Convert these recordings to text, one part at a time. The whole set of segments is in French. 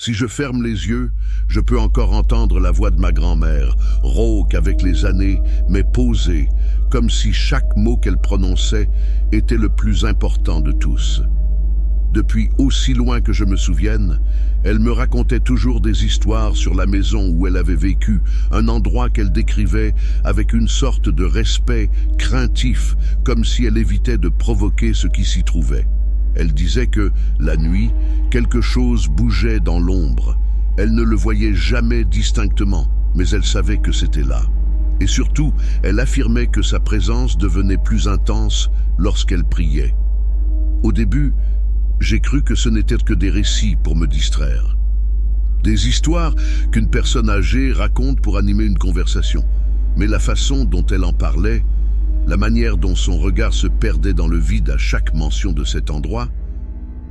Si je ferme les yeux, je peux encore entendre la voix de ma grand-mère, rauque avec les années, mais posée, comme si chaque mot qu'elle prononçait était le plus important de tous. Depuis aussi loin que je me souvienne, elle me racontait toujours des histoires sur la maison où elle avait vécu, un endroit qu'elle décrivait avec une sorte de respect craintif, comme si elle évitait de provoquer ce qui s'y trouvait. Elle disait que, la nuit, quelque chose bougeait dans l'ombre. Elle ne le voyait jamais distinctement, mais elle savait que c'était là. Et surtout, elle affirmait que sa présence devenait plus intense lorsqu'elle priait. Au début, j'ai cru que ce n'était que des récits pour me distraire. Des histoires qu'une personne âgée raconte pour animer une conversation. Mais la façon dont elle en parlait, la manière dont son regard se perdait dans le vide à chaque mention de cet endroit,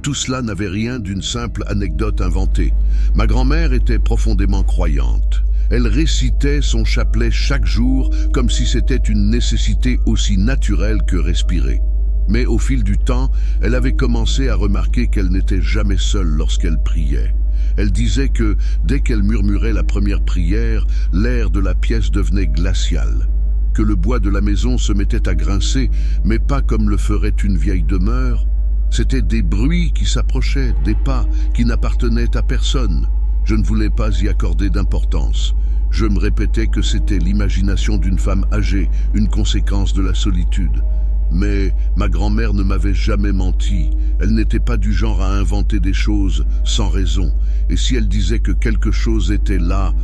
tout cela n'avait rien d'une simple anecdote inventée. Ma grand-mère était profondément croyante. Elle récitait son chapelet chaque jour comme si c'était une nécessité aussi naturelle que respirer. Mais au fil du temps, elle avait commencé à remarquer qu'elle n'était jamais seule lorsqu'elle priait. Elle disait que, dès qu'elle murmurait la première prière, l'air de la pièce devenait glacial, que le bois de la maison se mettait à grincer, mais pas comme le ferait une vieille demeure. C'étaient des bruits qui s'approchaient, des pas qui n'appartenaient à personne. Je ne voulais pas y accorder d'importance. Je me répétais que c'était l'imagination d'une femme âgée, une conséquence de la solitude. Mais ma grand-mère ne m'avait jamais menti. Elle n'était pas du genre à inventer des choses sans raison. Et si elle disait que quelque chose était là,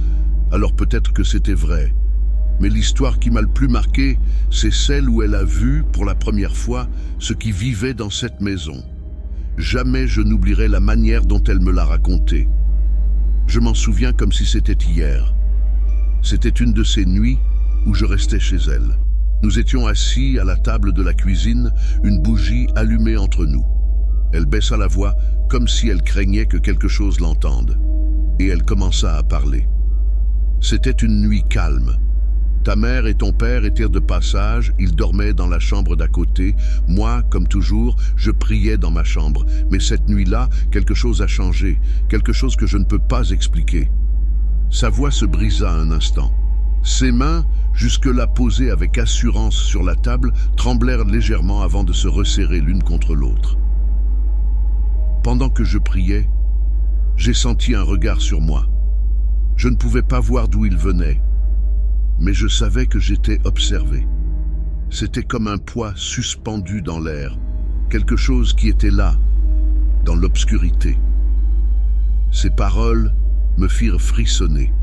alors peut-être que c'était vrai. Mais l'histoire qui m'a le plus marqué, c'est celle où elle a vu, pour la première fois, ce qui vivait dans cette maison. Jamais je n'oublierai la manière dont elle me l'a raconté. Je m'en souviens comme si c'était hier. C'était une de ces nuits où je restais chez elle. Nous étions assis à la table de la cuisine, une bougie allumée entre nous. Elle baissa la voix, comme si elle craignait que quelque chose l'entende. Et elle commença à parler. C'était une nuit calme. Ta mère et ton père étaient de passage, ils dormaient dans la chambre d'à côté. Moi, comme toujours, je priais dans ma chambre. Mais cette nuit-là, quelque chose a changé, quelque chose que je ne peux pas expliquer. Sa voix se brisa un instant. Ses mains, jusque-là posées avec assurance sur la table, tremblèrent légèrement avant de se resserrer l'une contre l'autre. Pendant que je priais, j'ai senti un regard sur moi. Je ne pouvais pas voir d'où il venait, mais je savais que j'étais observé. C'était comme un poids suspendu dans l'air, quelque chose qui était là, dans l'obscurité. Ces paroles me firent frissonner.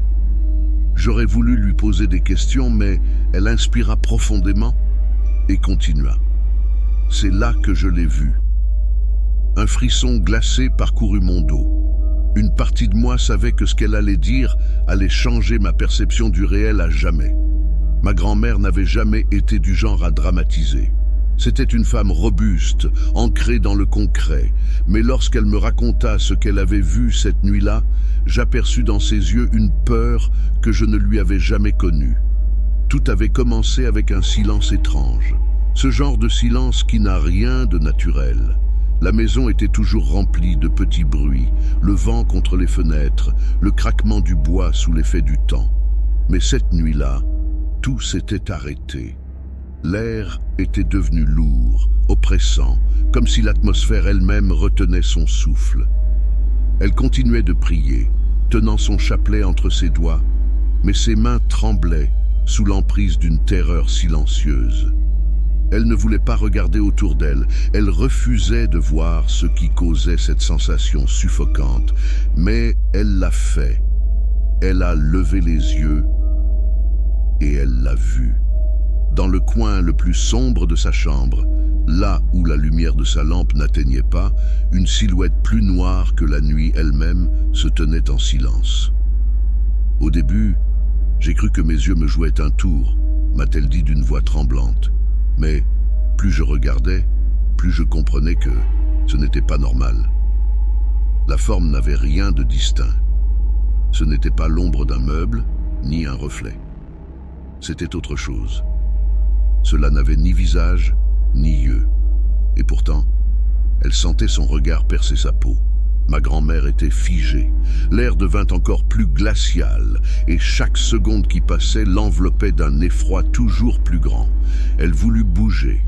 J'aurais voulu lui poser des questions, mais elle inspira profondément et continua. C'est là que je l'ai vue. Un frisson glacé parcourut mon dos. Une partie de moi savait que ce qu'elle allait dire allait changer ma perception du réel à jamais. Ma grand-mère n'avait jamais été du genre à dramatiser. C'était une femme robuste, ancrée dans le concret, mais lorsqu'elle me raconta ce qu'elle avait vu cette nuit-là, j'aperçus dans ses yeux une peur que je ne lui avais jamais connue. Tout avait commencé avec un silence étrange, ce genre de silence qui n'a rien de naturel. La maison était toujours remplie de petits bruits, le vent contre les fenêtres, le craquement du bois sous l'effet du temps. Mais cette nuit-là, tout s'était arrêté. L'air était devenu lourd, oppressant, comme si l'atmosphère elle-même retenait son souffle. Elle continuait de prier, tenant son chapelet entre ses doigts, mais ses mains tremblaient sous l'emprise d'une terreur silencieuse. Elle ne voulait pas regarder autour d'elle, elle refusait de voir ce qui causait cette sensation suffocante, mais elle l'a fait. Elle a levé les yeux et elle l'a vu. Dans le coin le plus sombre de sa chambre, là où la lumière de sa lampe n'atteignait pas, une silhouette plus noire que la nuit elle-même se tenait en silence. Au début, j'ai cru que mes yeux me jouaient un tour, m'a-t-elle dit d'une voix tremblante. Mais plus je regardais, plus je comprenais que ce n'était pas normal. La forme n'avait rien de distinct. Ce n'était pas l'ombre d'un meuble, ni un reflet. C'était autre chose. Cela n'avait ni visage, ni yeux. Et pourtant, elle sentait son regard percer sa peau. Ma grand-mère était figée. L'air devint encore plus glacial, et chaque seconde qui passait l'enveloppait d'un effroi toujours plus grand. Elle voulut bouger,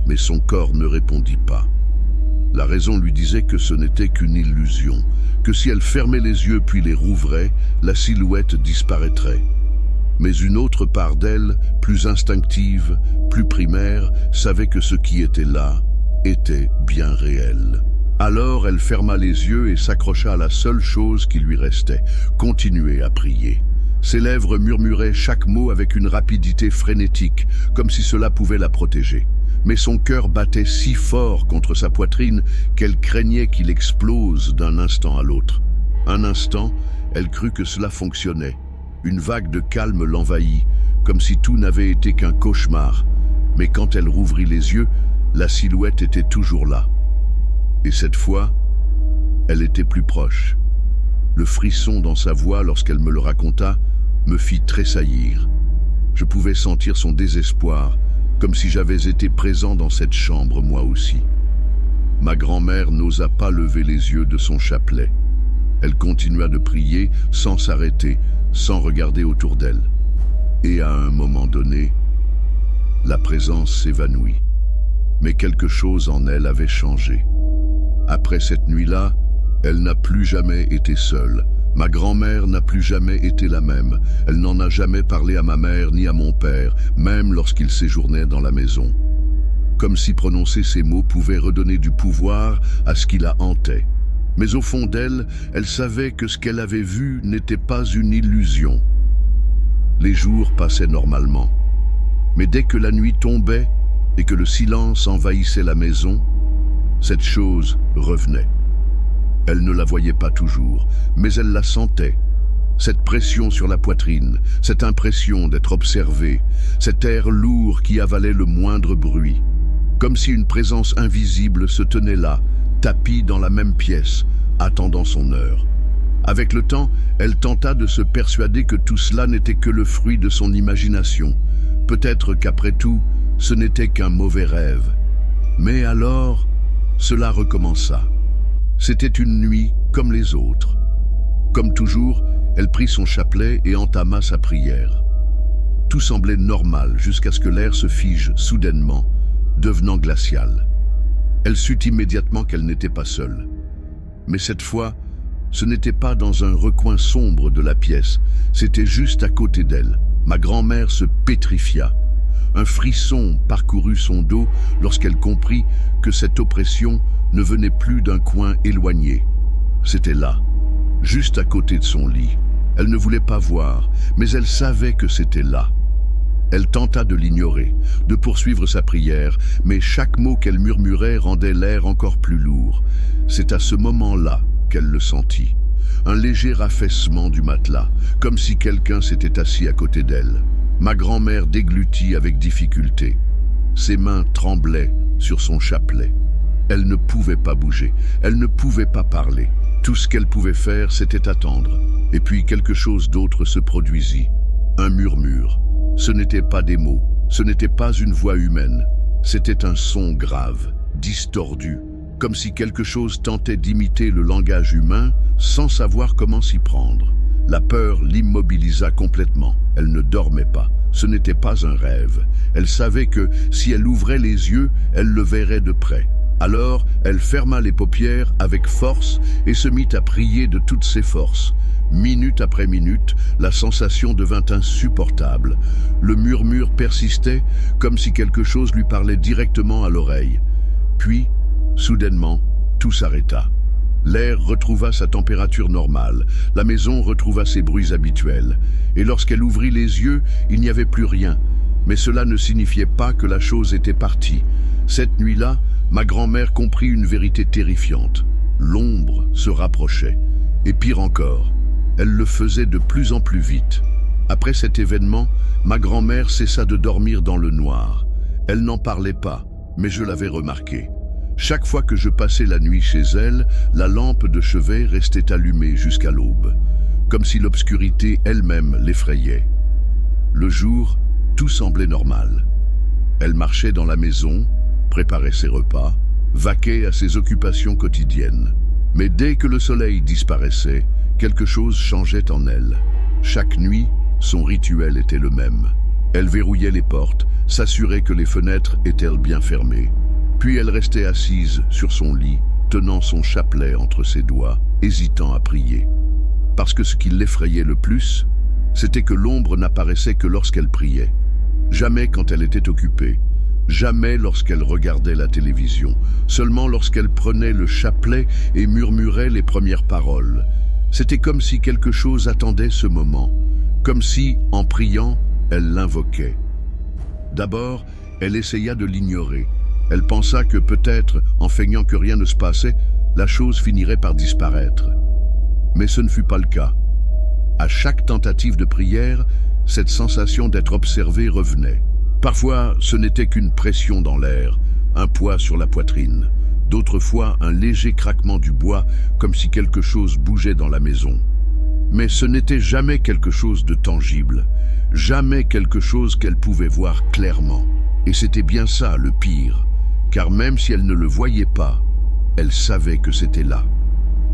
mais son corps ne répondit pas. La raison lui disait que ce n'était qu'une illusion, que si elle fermait les yeux puis les rouvrait, la silhouette disparaîtrait. Mais une autre part d'elle, plus instinctive, plus primaire, savait que ce qui était là était bien réel. Alors elle ferma les yeux et s'accrocha à la seule chose qui lui restait, continuer à prier. Ses lèvres murmuraient chaque mot avec une rapidité frénétique, comme si cela pouvait la protéger. Mais son cœur battait si fort contre sa poitrine qu'elle craignait qu'il explose d'un instant à l'autre. Un instant, elle crut que cela fonctionnait. Une vague de calme l'envahit, comme si tout n'avait été qu'un cauchemar. Mais quand elle rouvrit les yeux, la silhouette était toujours là. Et cette fois, elle était plus proche. Le frisson dans sa voix lorsqu'elle me le raconta me fit tressaillir. Je pouvais sentir son désespoir, comme si j'avais été présent dans cette chambre moi aussi. Ma grand-mère n'osa pas lever les yeux de son chapelet. Elle continua de prier sans s'arrêter, sans regarder autour d'elle. Et à un moment donné, la présence s'évanouit. Mais quelque chose en elle avait changé. Après cette nuit-là, elle n'a plus jamais été seule. Ma grand-mère n'a plus jamais été la même. Elle n'en a jamais parlé à ma mère ni à mon père, même lorsqu'ils séjournaient dans la maison. Comme si prononcer ces mots pouvait redonner du pouvoir à ce qui la hantait. Mais au fond d'elle, elle savait que ce qu'elle avait vu n'était pas une illusion. Les jours passaient normalement. Mais dès que la nuit tombait et que le silence envahissait la maison, cette chose revenait. Elle ne la voyait pas toujours, mais elle la sentait. Cette pression sur la poitrine, cette impression d'être observée, cet air lourd qui avalait le moindre bruit. Comme si une présence invisible se tenait là, tapie dans la même pièce, attendant son heure. Avec le temps, elle tenta de se persuader que tout cela n'était que le fruit de son imagination. Peut-être qu'après tout, ce n'était qu'un mauvais rêve. Mais alors, cela recommença. C'était une nuit comme les autres. Comme toujours, elle prit son chapelet et entama sa prière. Tout semblait normal jusqu'à ce que l'air se fige soudainement, devenant glacial. Elle sut immédiatement qu'elle n'était pas seule. Mais cette fois, ce n'était pas dans un recoin sombre de la pièce, c'était juste à côté d'elle. Ma grand-mère se pétrifia. Un frisson parcourut son dos lorsqu'elle comprit que cette oppression ne venait plus d'un coin éloigné. C'était là, juste à côté de son lit. Elle ne voulait pas voir, mais elle savait que c'était là. Elle tenta de l'ignorer, de poursuivre sa prière, mais chaque mot qu'elle murmurait rendait l'air encore plus lourd. C'est à ce moment-là qu'elle le sentit. Un léger affaissement du matelas, comme si quelqu'un s'était assis à côté d'elle. Ma grand-mère déglutit avec difficulté. Ses mains tremblaient sur son chapelet. Elle ne pouvait pas bouger, elle ne pouvait pas parler. Tout ce qu'elle pouvait faire, c'était attendre. Et puis quelque chose d'autre se produisit. Un murmure. Ce n'était pas des mots, ce n'était pas une voix humaine. C'était un son grave, distordu, comme si quelque chose tentait d'imiter le langage humain sans savoir comment s'y prendre. La peur l'immobilisa complètement. Elle ne dormait pas. Ce n'était pas un rêve. Elle savait que si elle ouvrait les yeux, elle le verrait de près. Alors, elle ferma les paupières avec force et se mit à prier de toutes ses forces. Minute après minute, la sensation devint insupportable. Le murmure persistait, comme si quelque chose lui parlait directement à l'oreille. Puis, soudainement, tout s'arrêta. L'air retrouva sa température normale, la maison retrouva ses bruits habituels. Et lorsqu'elle ouvrit les yeux, il n'y avait plus rien. Mais cela ne signifiait pas que la chose était partie. Cette nuit-là, ma grand-mère comprit une vérité terrifiante. L'ombre se rapprochait. Et pire encore, elle le faisait de plus en plus vite. Après cet événement, ma grand-mère cessa de dormir dans le noir. Elle n'en parlait pas, mais je l'avais remarqué. Chaque fois que je passais la nuit chez elle, la lampe de chevet restait allumée jusqu'à l'aube, comme si l'obscurité elle-même l'effrayait. Le jour, tout semblait normal. Elle marchait dans la maison, préparait ses repas, vaquait à ses occupations quotidiennes. Mais dès que le soleil disparaissait, quelque chose changeait en elle. Chaque nuit, son rituel était le même. Elle verrouillait les portes, s'assurait que les fenêtres étaient bien fermées. Puis elle restait assise sur son lit, tenant son chapelet entre ses doigts, hésitant à prier. Parce que ce qui l'effrayait le plus, c'était que l'ombre n'apparaissait que lorsqu'elle priait. Jamais quand elle était occupée, jamais lorsqu'elle regardait la télévision, seulement lorsqu'elle prenait le chapelet et murmurait les premières paroles. C'était comme si quelque chose attendait ce moment, comme si, en priant, elle l'invoquait. D'abord, elle essaya de l'ignorer. Elle pensa que peut-être, en feignant que rien ne se passait, la chose finirait par disparaître. Mais ce ne fut pas le cas. À chaque tentative de prière, cette sensation d'être observée revenait. Parfois, ce n'était qu'une pression dans l'air, un poids sur la poitrine. D'autres fois, un léger craquement du bois, comme si quelque chose bougeait dans la maison. Mais ce n'était jamais quelque chose de tangible, jamais quelque chose qu'elle pouvait voir clairement. Et c'était bien ça le pire, car même si elle ne le voyait pas, elle savait que c'était là.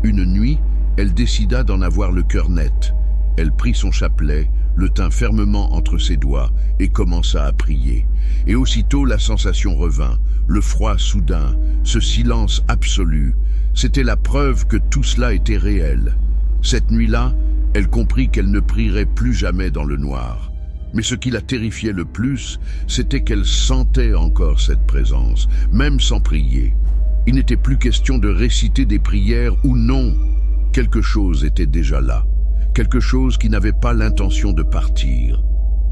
Une nuit, elle décida d'en avoir le cœur net. Elle prit son chapelet, le tint fermement entre ses doigts et commença à prier. Et aussitôt la sensation revint, le froid soudain, ce silence absolu. C'était la preuve que tout cela était réel. Cette nuit-là, elle comprit qu'elle ne prierait plus jamais dans le noir. Mais ce qui la terrifiait le plus, c'était qu'elle sentait encore cette présence, même sans prier. Il n'était plus question de réciter des prières ou non. Quelque chose était déjà là, quelque chose qui n'avait pas l'intention de partir.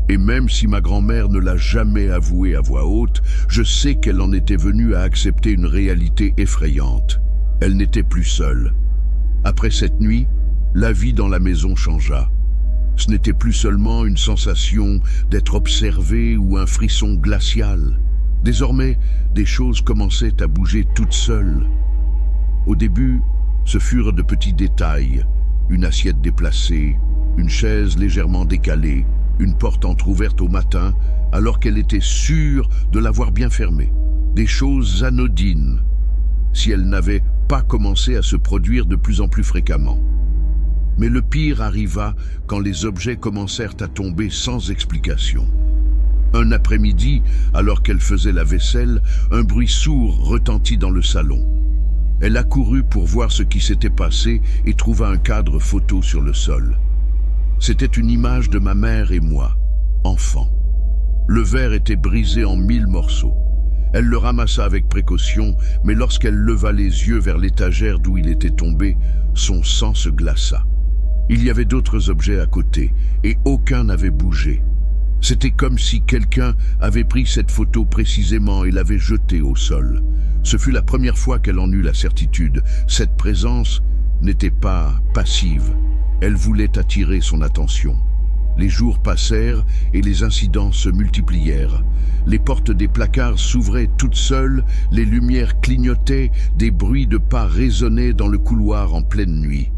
Et même si ma grand-mère ne l'a jamais avoué à voix haute, je sais qu'elle en était venue à accepter une réalité effrayante. Elle n'était plus seule. Après cette nuit, la vie dans la maison changea. Ce n'était plus seulement une sensation d'être observée ou un frisson glacial. Désormais, des choses commençaient à bouger toutes seules. Au début, ce furent de petits détails, une assiette déplacée, une chaise légèrement décalée, une porte entr'ouverte au matin, alors qu'elle était sûre de l'avoir bien fermée. Des choses anodines, si elles n'avaient pas commencé à se produire de plus en plus fréquemment. Mais le pire arriva quand les objets commencèrent à tomber sans explication. Un après-midi, alors qu'elle faisait la vaisselle, un bruit sourd retentit dans le salon. Elle accourut pour voir ce qui s'était passé et trouva un cadre photo sur le sol. C'était une image de ma mère et moi, enfants. Le verre était brisé en 1000 morceaux. Elle le ramassa avec précaution, mais lorsqu'elle leva les yeux vers l'étagère d'où il était tombé, son sang se glaça. Il y avait d'autres objets à côté, et aucun n'avait bougé. C'était comme si quelqu'un avait pris cette photo précisément et l'avait jetée au sol. Ce fut la première fois qu'elle en eut la certitude. Cette présence n'était pas passive. Elle voulait attirer son attention. Les jours passèrent et les incidents se multiplièrent. Les portes des placards s'ouvraient toutes seules, les lumières clignotaient, des bruits de pas résonnaient dans le couloir en pleine nuit.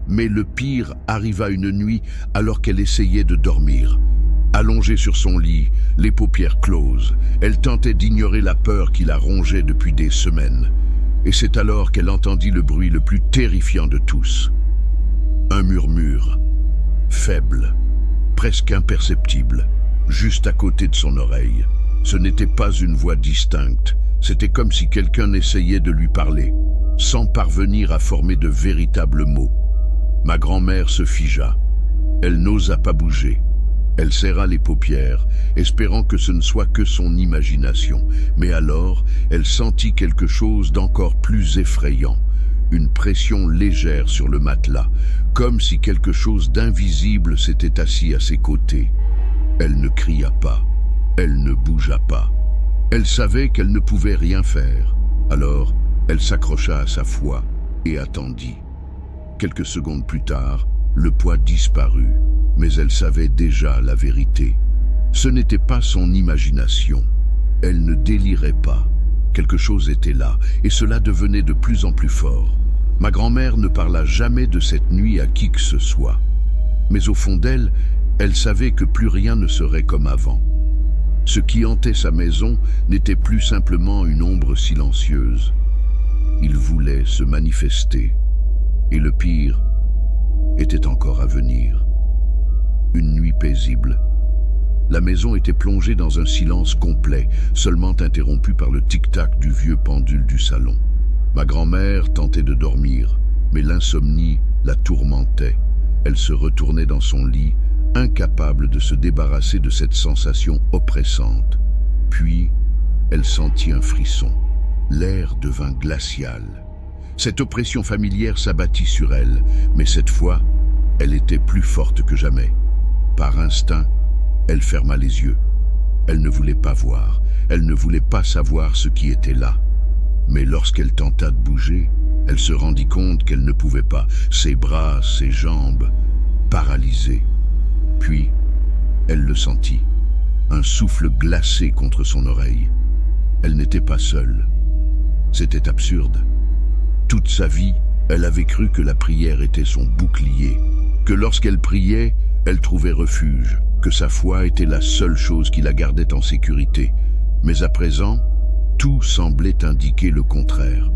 Mais le pire arriva une nuit alors qu'elle essayait de dormir. Allongée sur son lit, les paupières closes, elle tentait d'ignorer la peur qui la rongeait depuis des semaines. Et c'est alors qu'elle entendit le bruit le plus terrifiant de tous. Un murmure, faible, presque imperceptible, juste à côté de son oreille. Ce n'était pas une voix distincte, c'était comme si quelqu'un essayait de lui parler, sans parvenir à former de véritables mots. Ma grand-mère se figea. Elle n'osa pas bouger. Elle serra les paupières, espérant que ce ne soit que son imagination. Mais alors, elle sentit quelque chose d'encore plus effrayant. Une pression légère sur le matelas, comme si quelque chose d'invisible s'était assis à ses côtés. Elle ne cria pas. Elle ne bougea pas. Elle savait qu'elle ne pouvait rien faire. Alors, elle s'accrocha à sa foi et attendit. Quelques secondes plus tard, le poids disparut, mais elle savait déjà la vérité. Ce n'était pas son imagination. Elle ne délirait pas. Quelque chose était là, et cela devenait de plus en plus fort. Ma grand-mère ne parla jamais de cette nuit à qui que ce soit. Mais au fond d'elle, elle savait que plus rien ne serait comme avant. Ce qui hantait sa maison n'était plus simplement une ombre silencieuse. Il voulait se manifester. Et le pire était encore à venir. Une nuit paisible. La maison était plongée dans un silence complet, seulement interrompu par le tic-tac du vieux pendule du salon. Ma grand-mère tentait de dormir, mais l'insomnie la tourmentait. Elle se retournait dans son lit, incapable de se débarrasser de cette sensation oppressante. Puis, elle sentit un frisson. L'air devint glacial. Cette oppression familière s'abattit sur elle, mais cette fois, elle était plus forte que jamais. Par instinct, elle ferma les yeux. Elle ne voulait pas voir, elle ne voulait pas savoir ce qui était là. Mais lorsqu'elle tenta de bouger, elle se rendit compte qu'elle ne pouvait pas, ses bras, ses jambes, paralysés. Puis, elle le sentit, un souffle glacé contre son oreille. Elle n'était pas seule. C'était absurde. Toute sa vie, elle avait cru que la prière était son bouclier, que lorsqu'elle priait, elle trouvait refuge, que sa foi était la seule chose qui la gardait en sécurité. Mais à présent, tout semblait indiquer le contraire.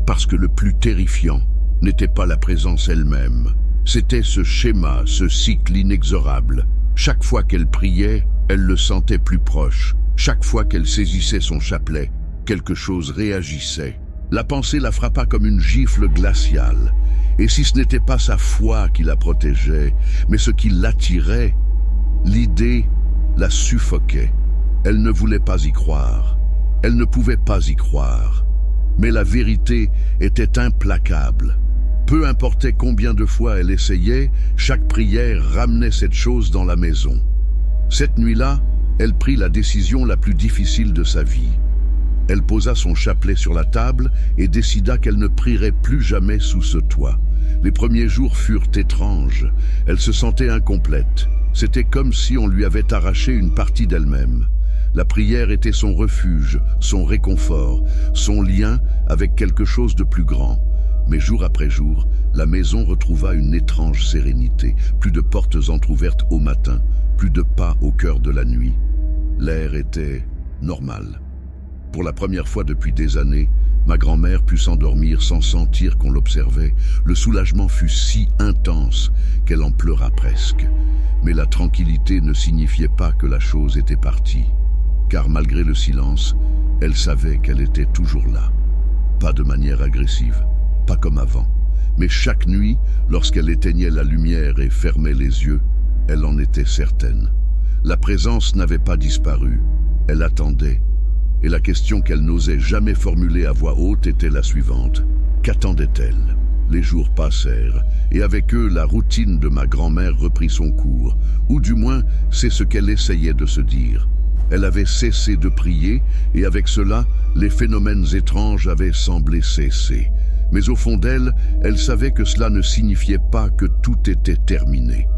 Parce que le plus terrifiant n'était pas la présence elle-même. C'était ce schéma, ce cycle inexorable. Chaque fois qu'elle priait, elle le sentait plus proche. Chaque fois qu'elle saisissait son chapelet, quelque chose réagissait. La pensée la frappa comme une gifle glaciale. Et si ce n'était pas sa foi qui la protégeait, mais ce qui l'attirait, l'idée la suffoquait. Elle ne voulait pas y croire. Elle ne pouvait pas y croire. Mais la vérité était implacable. Peu importait combien de fois elle essayait, chaque prière ramenait cette chose dans la maison. Cette nuit-là, elle prit la décision la plus difficile de sa vie. Elle posa son chapelet sur la table et décida qu'elle ne prierait plus jamais sous ce toit. Les premiers jours furent étranges. Elle se sentait incomplète. C'était comme si on lui avait arraché une partie d'elle-même. La prière était son refuge, son réconfort, son lien avec quelque chose de plus grand. Mais jour après jour, la maison retrouva une étrange sérénité. Plus de portes entr'ouvertes au matin, plus de pas au cœur de la nuit. L'air était normal. Pour la première fois depuis des années, ma grand-mère put s'endormir sans sentir qu'on l'observait. Le soulagement fut si intense qu'elle en pleura presque. Mais la tranquillité ne signifiait pas que la chose était partie. Car malgré le silence, elle savait qu'elle était toujours là. Pas de manière agressive, pas comme avant. Mais chaque nuit, lorsqu'elle éteignait la lumière et fermait les yeux, elle en était certaine. La présence n'avait pas disparu. Elle attendait. Et la question qu'elle n'osait jamais formuler à voix haute était la suivante. Qu'attendait-elle? Les jours passèrent, et avec eux, la routine de ma grand-mère reprit son cours. Ou du moins, c'est ce qu'elle essayait de se dire. Elle avait cessé de prier, et avec cela, les phénomènes étranges avaient semblé cesser. Mais au fond d'elle, elle savait que cela ne signifiait pas que tout était terminé.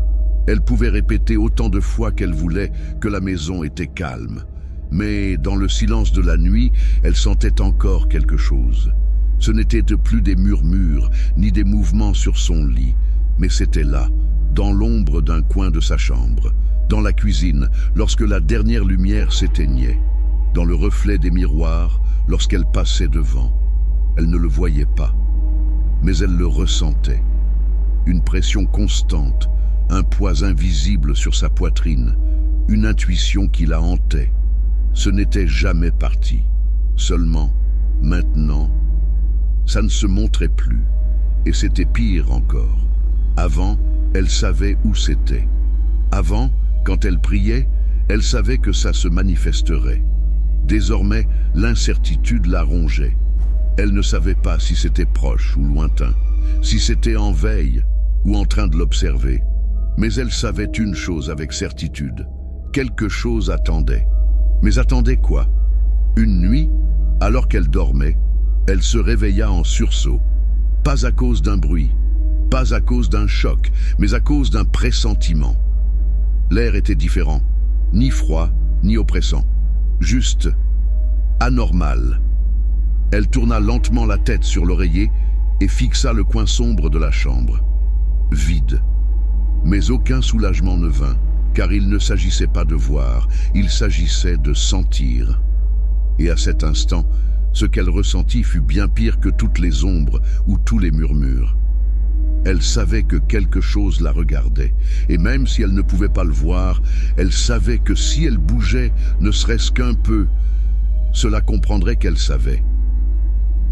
Elle pouvait répéter autant de fois qu'elle voulait que la maison était calme. Mais dans le silence de la nuit, elle sentait encore quelque chose. Ce n'était plus des murmures, ni des mouvements sur son lit, mais c'était là, dans l'ombre d'un coin de sa chambre, dans la cuisine, lorsque la dernière lumière s'éteignait, dans le reflet des miroirs, lorsqu'elle passait devant. Elle ne le voyait pas, mais elle le ressentait. Une pression constante, un poids invisible sur sa poitrine, une intuition qui la hantait. Ce n'était jamais parti. Seulement, maintenant, ça ne se montrait plus. Et c'était pire encore. Avant, elle savait où c'était. Avant, quand elle priait, elle savait que ça se manifesterait. Désormais, l'incertitude la rongeait. Elle ne savait pas si c'était proche ou lointain, si c'était en veille ou en train de l'observer. Mais elle savait une chose avec certitude. Quelque chose attendait. Mais attendait quoi? Une nuit, alors qu'elle dormait, elle se réveilla en sursaut. Pas à cause d'un bruit, pas à cause d'un choc, mais à cause d'un pressentiment. L'air était différent, ni froid, ni oppressant, juste anormal. Elle tourna lentement la tête sur l'oreiller et fixa le coin sombre de la chambre. Vide. Mais aucun soulagement ne vint, car il ne s'agissait pas de voir, il s'agissait de sentir. Et à cet instant, ce qu'elle ressentit fut bien pire que toutes les ombres ou tous les murmures. Elle savait que quelque chose la regardait, et même si elle ne pouvait pas le voir, elle savait que si elle bougeait, ne serait-ce qu'un peu, cela comprendrait qu'elle savait.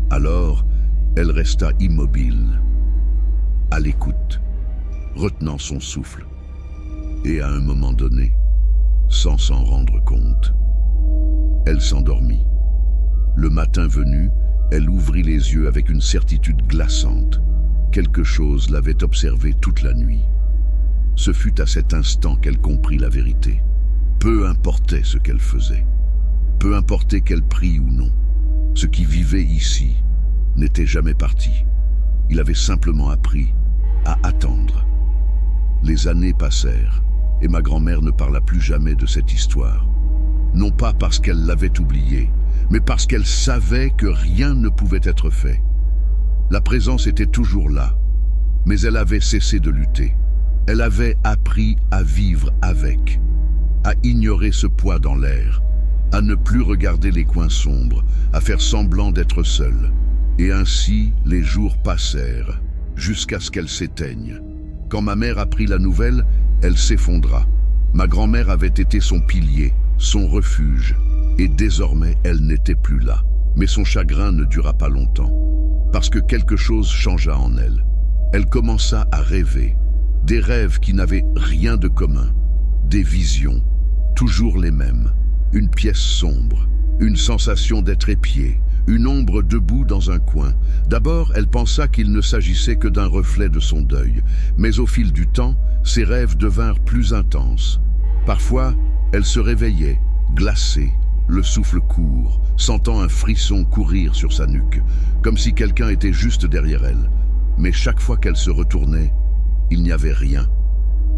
Alors, elle resta immobile, à l'écoute, retenant son souffle. Et à un moment donné, sans s'en rendre compte, elle s'endormit. Le matin venu, elle ouvrit les yeux avec une certitude glaçante. Quelque chose l'avait observée toute la nuit. Ce fut à cet instant qu'elle comprit la vérité. Peu importait ce qu'elle faisait, peu importait qu'elle prie ou non. Ce qui vivait ici n'était jamais parti. Il avait simplement appris à attendre. Les années passèrent et ma grand-mère ne parla plus jamais de cette histoire. Non pas parce qu'elle l'avait oubliée, mais parce qu'elle savait que rien ne pouvait être fait. La présence était toujours là, mais elle avait cessé de lutter. Elle avait appris à vivre avec, à ignorer ce poids dans l'air, à ne plus regarder les coins sombres, à faire semblant d'être seule. Et ainsi, les jours passèrent, jusqu'à ce qu'elle s'éteigne. Quand ma mère apprit la nouvelle, elle s'effondra. Ma grand-mère avait été son pilier, son refuge, et désormais elle n'était plus là. Mais son chagrin ne dura pas longtemps, parce que quelque chose changea en elle. Elle commença à rêver, des rêves qui n'avaient rien de commun, des visions, toujours les mêmes, une pièce sombre, une sensation d'être épiée, une ombre debout dans un coin. D'abord, elle pensa qu'il ne s'agissait que d'un reflet de son deuil, mais au fil du temps, ses rêves devinrent plus intenses. Parfois, elle se réveillait, glacée, le souffle court, sentant un frisson courir sur sa nuque, comme si quelqu'un était juste derrière elle. Mais chaque fois qu'elle se retournait, il n'y avait rien.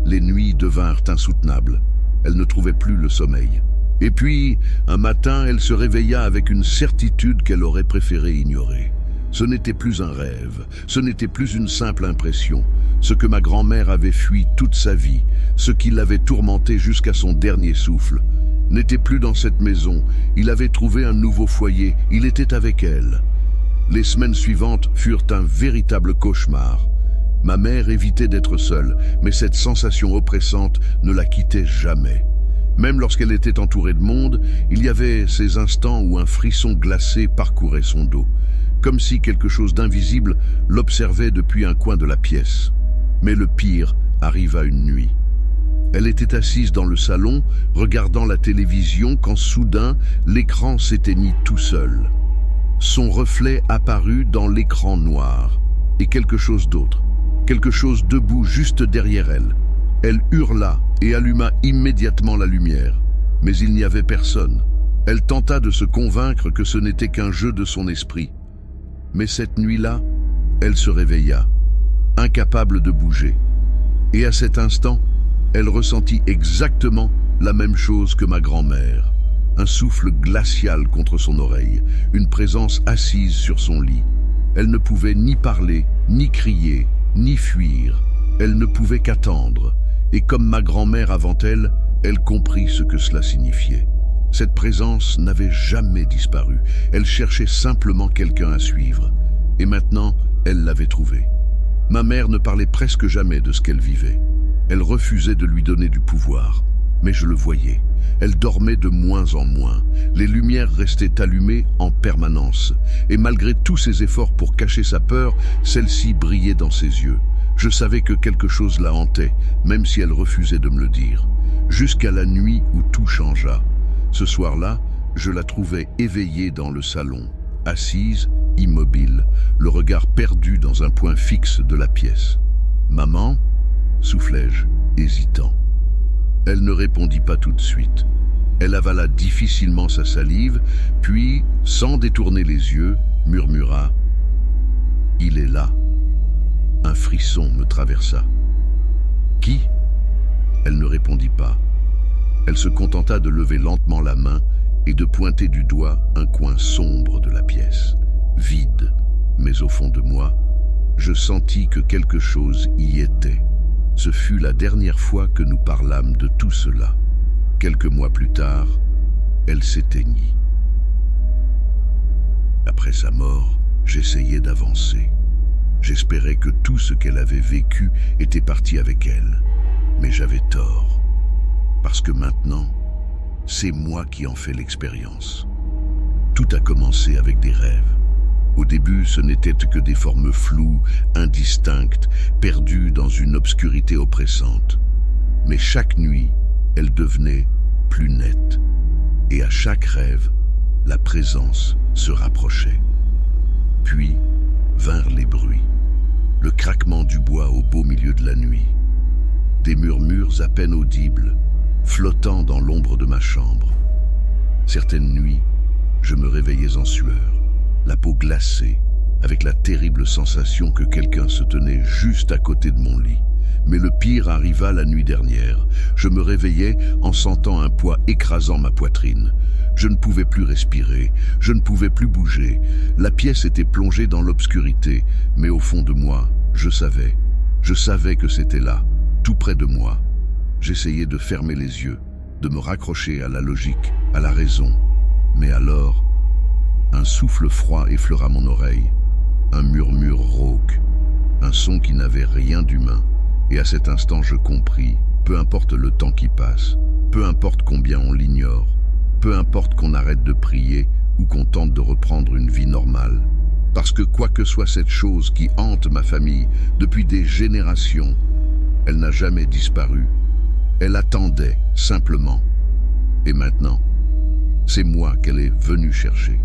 Les nuits devinrent insoutenables. Elle ne trouvait plus le sommeil. Et puis, un matin, elle se réveilla avec une certitude qu'elle aurait préféré ignorer. Ce n'était plus un rêve, ce n'était plus une simple impression. Ce que ma grand-mère avait fui toute sa vie, ce qui l'avait tourmenté jusqu'à son dernier souffle, n'était plus dans cette maison. Il avait trouvé un nouveau foyer, il était avec elle. Les semaines suivantes furent un véritable cauchemar. Ma mère évitait d'être seule, mais cette sensation oppressante ne la quittait jamais. Même lorsqu'elle était entourée de monde, il y avait ces instants où un frisson glacé parcourait son dos, comme si quelque chose d'invisible l'observait depuis un coin de la pièce. Mais le pire arriva une nuit. Elle était assise dans le salon, regardant la télévision, quand soudain, l'écran s'éteignit tout seul. Son reflet apparut dans l'écran noir, et quelque chose d'autre, quelque chose debout juste derrière elle. Elle hurla et alluma immédiatement la lumière, mais il n'y avait personne. Elle tenta de se convaincre que ce n'était qu'un jeu de son esprit. Mais cette nuit-là, elle se réveilla, incapable de bouger. Et à cet instant, elle ressentit exactement la même chose que ma grand-mère. Un souffle glacial contre son oreille, une présence assise sur son lit. Elle ne pouvait ni parler, ni crier, ni fuir. Elle ne pouvait qu'attendre. Et comme ma grand-mère avant elle, elle comprit ce que cela signifiait. Cette présence n'avait jamais disparu. Elle cherchait simplement quelqu'un à suivre. Et maintenant, elle l'avait trouvé. Ma mère ne parlait presque jamais de ce qu'elle vivait. Elle refusait de lui donner du pouvoir. Mais je le voyais. Elle dormait de moins en moins. Les lumières restaient allumées en permanence. Et malgré tous ses efforts pour cacher sa peur, celle-ci brillait dans ses yeux. Je savais que quelque chose la hantait, même si elle refusait de me le dire. Jusqu'à la nuit où tout changea. Ce soir-là, je la trouvais éveillée dans le salon, assise, immobile, le regard perdu dans un point fixe de la pièce. « Maman ?» soufflai-je, hésitant. Elle ne répondit pas tout de suite. Elle avala difficilement sa salive, puis, sans détourner les yeux, murmura « Il est là ». Un frisson me traversa. « Qui ?» Elle ne répondit pas. Elle se contenta de lever lentement la main et de pointer du doigt un coin sombre de la pièce, vide, mais au fond de moi, je sentis que quelque chose y était. Ce fut la dernière fois que nous parlâmes de tout cela. Quelques mois plus tard, elle s'éteignit. Après sa mort, j'essayais d'avancer. J'espérais que tout ce qu'elle avait vécu était parti avec elle. Mais j'avais tort. Parce que maintenant, c'est moi qui en fais l'expérience. Tout a commencé avec des rêves. Au début, ce n'étaient que des formes floues, indistinctes, perdues dans une obscurité oppressante. Mais chaque nuit, elles devenaient plus nettes. Et à chaque rêve, la présence se rapprochait. Puis vinrent les bruits. Le craquement du bois au beau milieu de la nuit. Des murmures à peine audibles, flottant dans l'ombre de ma chambre. Certaines nuits, je me réveillais en sueur, la peau glacée, avec la terrible sensation que quelqu'un se tenait juste à côté de mon lit. Mais le pire arriva la nuit dernière. Je me réveillais en sentant un poids écrasant ma poitrine. Je ne pouvais plus respirer, je ne pouvais plus bouger. La pièce était plongée dans l'obscurité, mais au fond de moi, je savais que c'était là, tout près de moi. J'essayais de fermer les yeux, de me raccrocher à la logique, à la raison. Mais alors, un souffle froid effleura mon oreille, un murmure rauque, un son qui n'avait rien d'humain. Et à cet instant, je compris, peu importe le temps qui passe, peu importe combien on l'ignore, peu importe qu'on arrête de prier ou qu'on tente de reprendre une vie normale. Parce que quoi que soit cette chose qui hante ma famille depuis des générations, elle n'a jamais disparu. Elle attendait, simplement. Et maintenant, c'est moi qu'elle est venue chercher.